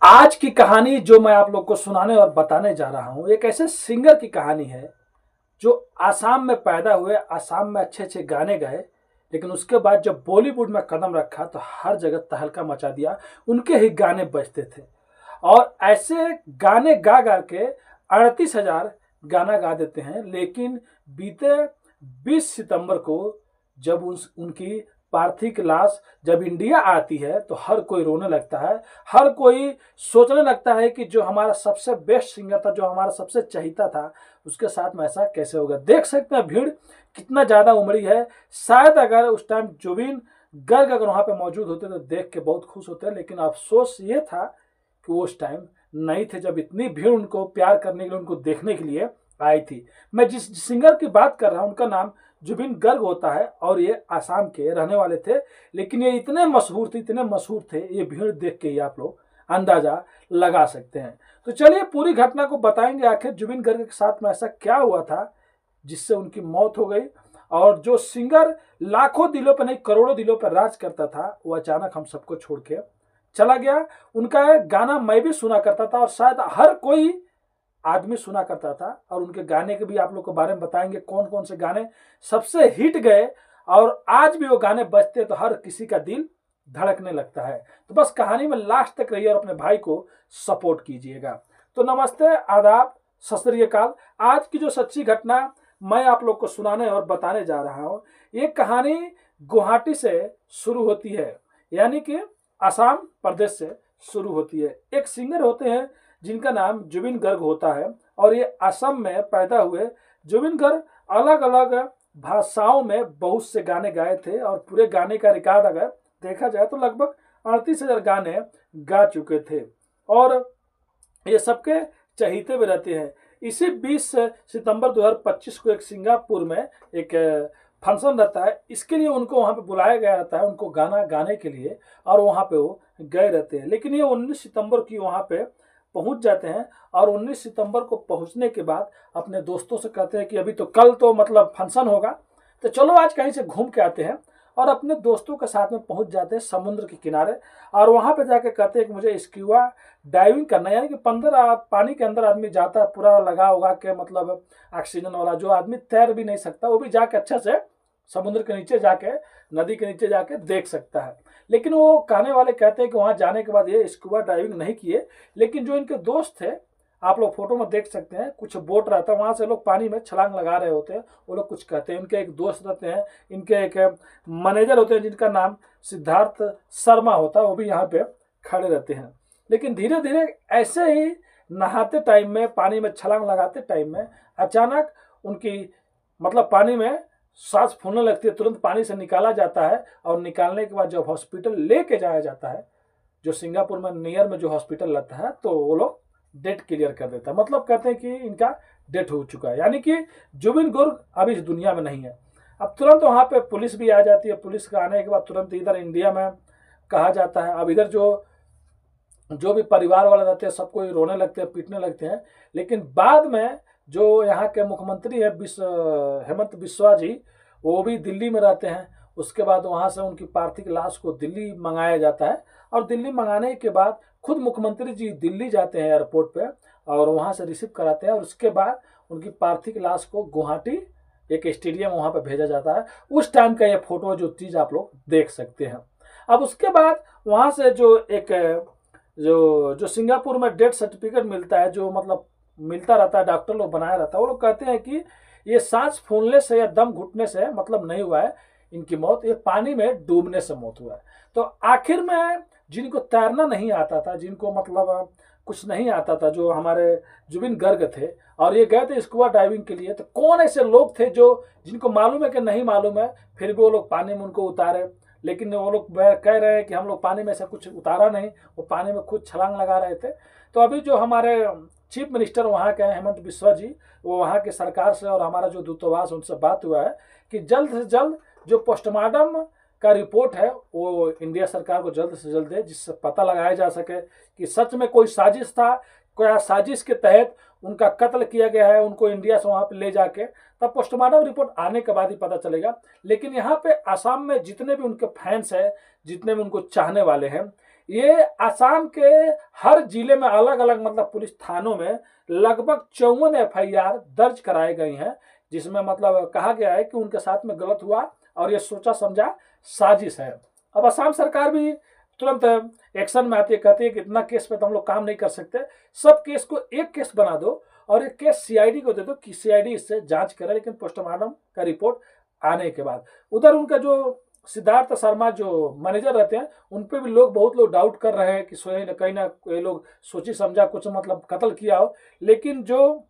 आज की कहानी जो मैं आप लोग को सुनाने और बताने जा रहा हूँ एक ऐसे सिंगर की कहानी है जो आसाम में पैदा हुए, आसाम में अच्छे अच्छे गाने गाए, लेकिन उसके बाद जब बॉलीवुड में कदम रखा तो हर जगह तहलका मचा दिया। उनके ही गाने बजते थे और ऐसे गाने गा गा के 38,000 गाना गा देते हैं। लेकिन बीते 20 सितंबर को जब उनकी पार्थिव लाश जब इंडिया आती है तो हर कोई रोने लगता है। हर कोई सोचने लगता है कि जो हमारा सबसे बेस्ट सिंगर था, जो हमारा सबसे चहीता था, उसके साथ में ऐसा कैसे होगा। देख सकते हैं भीड़ कितना ज़्यादा उमड़ी है। शायद अगर उस टाइम जुबिन गर्ग अगर वहाँ पे मौजूद होते तो देख के बहुत खुश होते, लेकिन अफसोस ये था कि वो उस टाइम नहीं थे जब इतनी भीड़ उनको प्यार करने के लिए, उनको देखने के लिए आई थी। मैं जिस सिंगर की बात कर रहा हूँ उनका नाम जुबिन गर्ग होता है और ये आसाम के रहने वाले थे। लेकिन ये इतने मशहूर थे, इतने मशहूर थे, ये भीड़ देख के ही आप लोग अंदाजा लगा सकते हैं। तो चलिए पूरी घटना को बताएंगे, आखिर जुबिन गर्ग के साथ में ऐसा क्या हुआ था जिससे उनकी मौत हो गई। और जो सिंगर लाखों दिलों पर नहीं करोड़ों दिलों पर राज करता था वो अचानक हम सबको छोड़ के चला गया। उनका गाना मैं भी सुना करता था और शायद हर कोई आदमी सुना करता था। और उनके गाने के भी आप लोग के बारे में बताएंगे कौन कौन से गाने सबसे हिट गए और आज भी वो गाने बजते तो हर किसी का दिल धड़कने लगता है। तो बस कहानी में लास्ट तक रहिए और अपने भाई को सपोर्ट कीजिएगा। तो नमस्ते, आदाब, सत श्री अकाल। आज की जो सच्ची घटना मैं आप लोग को सुनाने और बताने जा रहा हूँ, ये कहानी गुवाहाटी से शुरू होती है, यानी कि आसाम प्रदेश से शुरू होती है। एक सिंगर होते हैं जिनका नाम जुबिन गर्ग होता है और ये असम में पैदा हुए। जुबिन गर्ग अलग अलग भाषाओं में बहुत से गाने गाए थे और पूरे गाने का रिकॉर्ड अगर देखा जाए तो लगभग 38,000 गाने गा चुके थे और ये सबके चहीते भी रहते हैं। इसी 20 सितंबर 2025 को एक सिंगापुर में एक फंक्शन रहता है, इसके लिए उनको वहाँ पे बुलाया गया रहता है, उनको गाना गाने के लिए, और वहाँ पे वो गए रहते हैं। लेकिन ये 19 सितंबर की वहाँ पे पहुँच जाते हैं और 19 सितंबर को पहुँचने के बाद अपने दोस्तों से कहते हैं कि अभी तो कल तो मतलब फंक्शन होगा, तो चलो आज कहीं से घूम के आते हैं। और अपने दोस्तों के साथ में पहुंच जाते हैं समुद्र के किनारे और वहां पे जाके कहते हैं कि मुझे स्क्यूबा डाइविंग करना है, यानी कि 15 पानी के अंदर आदमी जाता है पूरा लगा होगा के मतलब ऑक्सीजन वाला, जो आदमी तैर भी नहीं सकता वो भी जाके अच्छा से समुद्र के नीचे जाके, नदी के नीचे जाके देख सकता है। लेकिन वो कहने वाले कहते हैं कि वहां जाने के बाद ये स्क्यूबा डाइविंग नहीं किए। लेकिन जो इनके दोस्त थे, आप लोग फोटो में देख सकते हैं, कुछ बोट रहता है, वहां से लोग पानी में छलांग लगा रहे होते हैं, वो लोग कुछ कहते हैं। इनके एक दोस्त रहते हैं, इनके एक मैनेजर होते हैं जिनका नाम सिद्धार्थ शर्मा होता है, वो भी यहाँ पे खड़े रहते हैं। लेकिन धीरे धीरे ऐसे ही नहाते टाइम में, पानी में छलांग लगाते टाइम में अचानक उनकी मतलब पानी में सांस फूलने लगती है, तुरंत पानी से निकाला जाता है और निकालने के बाद जब हॉस्पिटल लेके जाया जाता है, जो सिंगापुर में नियर में जो हॉस्पिटल रहता है, तो वो लोग डेट क्लियर कर देता है, मतलब कहते हैं कि इनका डेथ हो चुका है, यानी कि जुबिन गर्ग अभी इस दुनिया में नहीं है। अब तुरंत वहाँ पे पुलिस भी आ जाती है। पुलिस का आने के बाद तुरंत इधर इंडिया में कहा जाता है। अब इधर जो जो भी परिवार वाले रहते हैं सबको रोने लगते हैं, पीटने लगते हैं। लेकिन बाद में जो यहाँ के मुख्यमंत्री है हेमंत बिस्वा जी, वो भी दिल्ली में रहते हैं। उसके बाद वहाँ से उनकी पार्थिव लाश को दिल्ली मंगाया जाता है और दिल्ली मंगाने के बाद खुद मुख्यमंत्री जी दिल्ली जाते हैं एयरपोर्ट पे और वहाँ से रिसीव कराते हैं और उसके बाद उनकी पार्थिव लाश को गुवाहाटी एक स्टेडियम वहाँ पे भेजा जाता है। उस टाइम का ये फोटो जो चीज़ आप लोग देख सकते हैं। अब उसके बाद वहाँ से जो एक जो सिंगापुर में डेथ सर्टिफिकेट मिलता है, जो मतलब मिलता रहता है, डॉक्टर लोग बनाया रहता है, वो लोग कहते हैं कि ये सांस फूलने से या दम घुटने से मतलब नहीं हुआ है इनकी मौत, ये पानी में डूबने से मौत हुआ है। तो आखिर में जिनको तैरना नहीं आता था, जिनको मतलब कुछ नहीं आता था, जो हमारे जुबिन गर्ग थे और ये गए थे स्कूबा डाइविंग के लिए, तो कौन ऐसे लोग थे जो जिनको मालूम है कि नहीं मालूम है, फिर भी वो लोग पानी में उनको उतारे। लेकिन वो लोग कह रहे हैं कि हम लोग पानी में से कुछ उतारा नहीं, वो पानी में खुद छलांग लगा रहे थे। तो अभी जो हमारे चीफ मिनिस्टर वहाँ के हैं हेमंत बिस्वा जी, वो वहाँ के सरकार से और हमारा जो दूतावास उनसे बात हुआ है कि जल्द से जल्द जो पोस्टमार्टम का रिपोर्ट है वो इंडिया सरकार को जल्द से जल्द दे, जिससे पता लगाया जा सके कि सच में कोई साजिश था, कोई साजिश के तहत उनका कत्ल किया गया है, उनको इंडिया से वहाँ पे ले जाके, तब पोस्टमार्टम रिपोर्ट आने के बाद ही पता चलेगा। लेकिन यहाँ पे आसाम में जितने भी उनके फैंस हैं, जितने भी उनको चाहने वाले हैं, ये आसाम के हर जिले में अलग अलग मतलब पुलिस थानों में लगभग 54 FIR दर्ज कराई गई हैं, जिसमें मतलब कहा गया है कि उनके साथ में गलत हुआ और ये सोचा समझा साजिश है। अब असम सरकार भी तुरंत एक्शन में आती है, कहती है कि इतना केस पे तो हम लोग काम नहीं कर सकते, सब केस को एक केस बना दो और एक केस CID को दे दो कि CID इससे जांच करे, लेकिन पोस्टमार्टम का रिपोर्ट आने के बाद। उधर उनका जो सिद्धार्थ शर्मा जो मैनेजर रहते हैं, उन पे भी बहुत लोग डाउट कर रहे हैं कि कहीं ना ये लोग सोची समझा कुछ मतलब कत्ल किया हो। लेकिन जो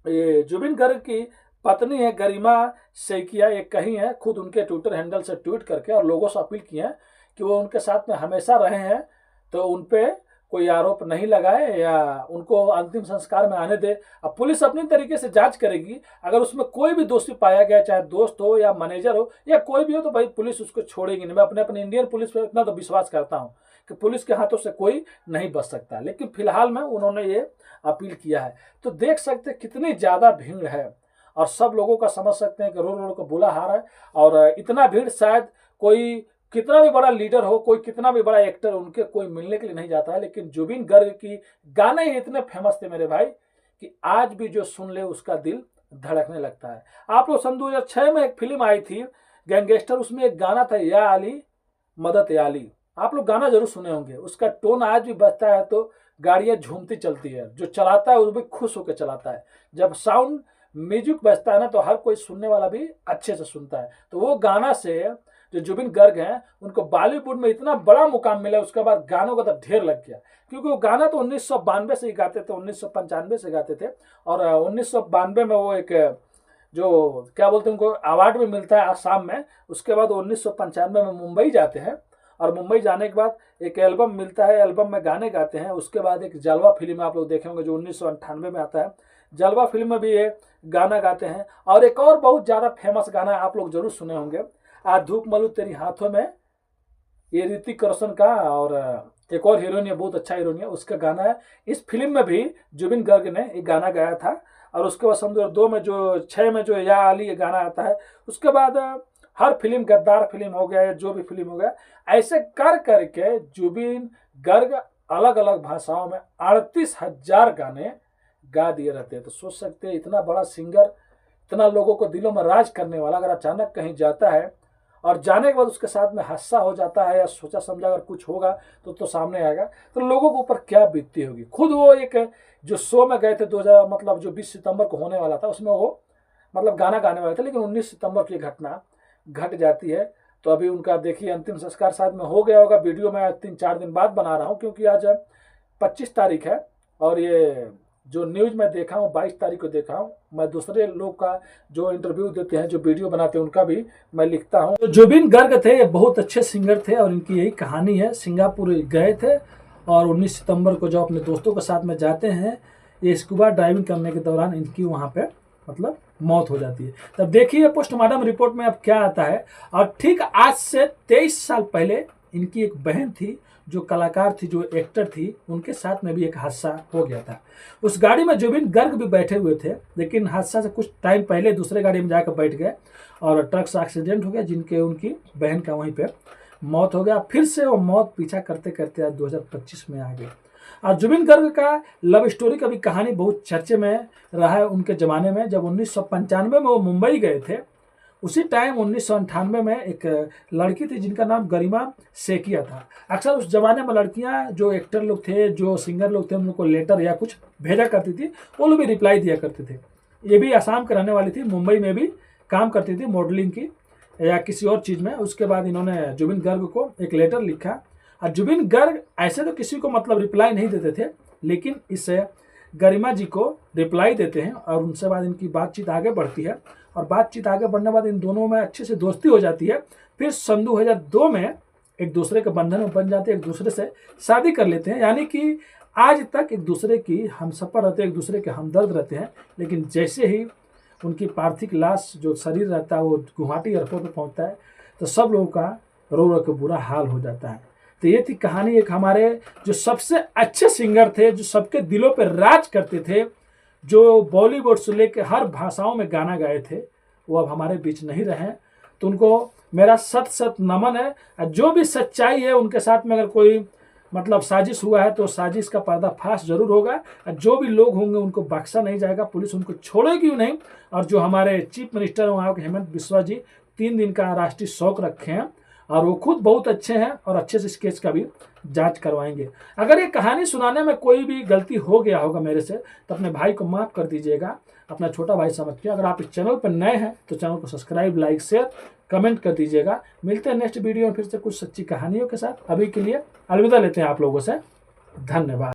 ये जुबिन गर्ग की पत्नी है गरिमा सैकिया, ये कही है खुद उनके ट्विटर हैंडल से ट्वीट करके और लोगों से अपील की है कि वो उनके साथ में हमेशा रहे हैं, तो उन पे कोई आरोप नहीं लगाए या उनको अंतिम संस्कार में आने दे। अब पुलिस अपनी तरीके से जांच करेगी, अगर उसमें कोई भी दोषी पाया गया, चाहे दोस्त हो या मैनेजर हो या कोई भी हो, तो भाई पुलिस उसको छोड़ेगी नहीं। मैं अपने इंडियन पुलिस पे इतना तो विश्वास करता हूँ कि पुलिस के हाथों से कोई नहीं बच सकता। लेकिन फिलहाल में उन्होंने ये अपील किया है। तो देख सकते कितनी ज़्यादा भीड़ है और सब लोगों का समझ सकते हैं कि रो रो को बुला हार है। और इतना भीड़ शायद कोई कितना भी बड़ा लीडर हो, कोई कितना भी बड़ा एक्टर, उनके कोई मिलने के लिए नहीं जाता है। लेकिन जुबिन गर्ग की गाने ही इतने फेमस थे मेरे भाई कि आज भी जो सुन ले उसका दिल धड़कने लगता है। आप लोग सन 2006 में एक फिल्म आई थी गैंगस्टर, उसमें एक गाना था या अली मदद या अली, आप लोग गाना जरूर सुने होंगे। उसका टोन आज भी बजता है तो गाड़ियां झूमती चलती है, जो चलाता है वो भी खुश होकर चलाता है। जब साउंड म्यूजिक बजता है ना तो हर कोई सुनने वाला भी अच्छे से सुनता है। तो वो गाना से जो जुबिन गर्ग हैं उनको बॉलीवुड में इतना बड़ा मुकाम मिला, उसके बाद गानों का तो ढेर लग गया, क्योंकि वो गाना तो 1992 से ही गाते थे, 1995 से गाते थे। और 1992 में वो एक जो क्या बोलते हैं उनको अवार्ड भी मिलता है आसाम में। उसके बाद 1995 में मुंबई जाते हैं और मुंबई जाने के बाद एक एल्बम मिलता है, एल्बम में गाने गाते हैं। उसके बाद एक जलवा फिल्म आप लोग देखे होंगे जो 1998 में आता है, जलवा फिल्म में भी ये गाना गाते हैं। और एक और बहुत ज़्यादा फेमस गाना आप लोग जरूर सुने होंगे, आज धूप मलू तेरी हाथों में, ये ऋतिक रोशन का और एक और हीरोइन है, बहुत अच्छा हीरोइन है, उसका गाना है। इस फिल्म में भी जुबिन गर्ग ने एक गाना गाया था। और उसके बाद सन 2002 में जो 6 में जो या अली ये गाना आता है। उसके बाद हर फिल्म, गद्दार फिल्म हो गया या जो भी फिल्म हो गया, ऐसे कर करके जुबिन गर्ग अलग अलग भाषाओं में 38,000 गाने गा दिए रहते हैं। तो सोच सकते हैं इतना बड़ा सिंगर, इतना लोगों को दिलों में राज करने वाला, अगर अचानक कहीं जाता है और जाने के बाद उसके साथ में हादसा हो जाता है या सोचा समझा अगर कुछ होगा तो सामने आएगा, तो लोगों के ऊपर क्या बीतती होगी। खुद वो एक जो शो में गए थे 2000 मतलब जो 20 सितंबर को होने वाला था, उसमें वो मतलब गाना गाने वाले थे, लेकिन 19 सितंबर की घटना घट जाती है। तो अभी उनका देखिए अंतिम संस्कार शायद में हो गया होगा। वीडियो मैं 3-4 दिन बाद बना रहा हूँ, क्योंकि आज 25 तारीख है और ये जो न्यूज़ मैं देखा हूँ 22 तारीख को देखा हूँ। मैं दूसरे लोग का जो इंटरव्यू देते हैं, जो वीडियो बनाते हैं, उनका भी मैं लिखता हूँ। तो जुबिन गर्ग थे, ये बहुत अच्छे सिंगर थे और इनकी यही कहानी है। सिंगापुर गए थे और 19 सितंबर को जो अपने दोस्तों के साथ में जाते हैं, ये स्कूबा डाइविंग करने के दौरान इनकी वहाँ पे मतलब मौत हो जाती है। तब देखिए पोस्टमार्टम रिपोर्ट में अब क्या आता है। और ठीक आज से 23 साल पहले इनकी एक बहन थी जो कलाकार थी, जो एक्टर थी, उनके साथ में भी एक हादसा हो गया था। उस गाड़ी में जुबिन गर्ग भी बैठे हुए थे, लेकिन हादसा से कुछ टाइम पहले दूसरे गाड़ी में जाकर बैठ गए और ट्रक से एक्सीडेंट हो गया, जिनके उनकी बहन का वहीं पे मौत हो गया। फिर से वो मौत पीछा करते करते आज 2025 में आ गई। और जुबिन गर्ग का लव स्टोरी का भी कहानी बहुत चर्चे में रहा है उनके ज़माने में। जब 1995 में वो मुंबई गए थे, उसी टाइम 1998 में एक लड़की थी जिनका नाम गरिमा सेकिया था। अक्सर उस जमाने में लड़कियां जो एक्टर लोग थे, जो सिंगर लोग थे, उन लोग को लेटर या कुछ भेजा करती थी, वो लोग भी रिप्लाई दिया करते थे। ये भी आसाम के रहने वाली थी, मुंबई में भी काम करती थी मॉडलिंग की या किसी और चीज़ में। उसके बाद इन्होंने जुबिन गर्ग को एक लेटर लिखा और जुबिन गर्ग ऐसे तो किसी को मतलब रिप्लाई नहीं देते थे, लेकिन इससे गरिमा जी को रिप्लाई देते हैं और उनसे बाद इनकी बातचीत आगे बढ़ती है। और बातचीत आगे बढ़ने के बाद इन दोनों में अच्छे से दोस्ती हो जाती है। फिर सन 2002 में एक दूसरे के बंधन में बन जाते हैं, एक दूसरे से शादी कर लेते हैं। यानी कि आज तक एक दूसरे की हमसफर रहते हैं, एक दूसरे के हमदर्द रहते हैं। लेकिन जैसे ही उनकी पार्थिव लाश जो शरीर रहता है वो गुवाहाटी एयरपोर्ट पर पहुँचता है, तो सब लोगों का रो रो के बुरा हाल हो जाता है। तो ये थी कहानी एक हमारे जो सबसे अच्छे सिंगर थे, जो सबके दिलों पर राज करते थे, जो बॉलीवुड से लेकर हर भाषाओं में गाना गाए थे, वो अब हमारे बीच नहीं रहे। तो उनको मेरा सत सत नमन है। जो भी सच्चाई है उनके साथ में अगर कोई मतलब साजिश हुआ है तो साजिश का पर्दाफाश जरूर होगा। और जो भी लोग होंगे उनको बख्शा नहीं जाएगा, पुलिस उनको छोड़ेगी नहीं। और जो हमारे चीफ मिनिस्टर हैं वहाँ के हेमंत बिस्वा जी 3 दिन का राष्ट्रीय शौक रखे हैं और वो खुद बहुत अच्छे हैं और अच्छे से इस केस का भी जांच करवाएंगे। अगर ये कहानी सुनाने में कोई भी गलती हो गया होगा मेरे से तो अपने भाई को माफ़ कर दीजिएगा, अपना छोटा भाई समझ के। अगर आप इस चैनल पर नए हैं तो चैनल को सब्सक्राइब, लाइक, शेयर, कमेंट कर दीजिएगा। मिलते हैं नेक्स्ट वीडियो में फिर से कुछ सच्ची कहानियों के साथ। अभी के लिए अलविदा लेते हैं आप लोगों से। धन्यवाद।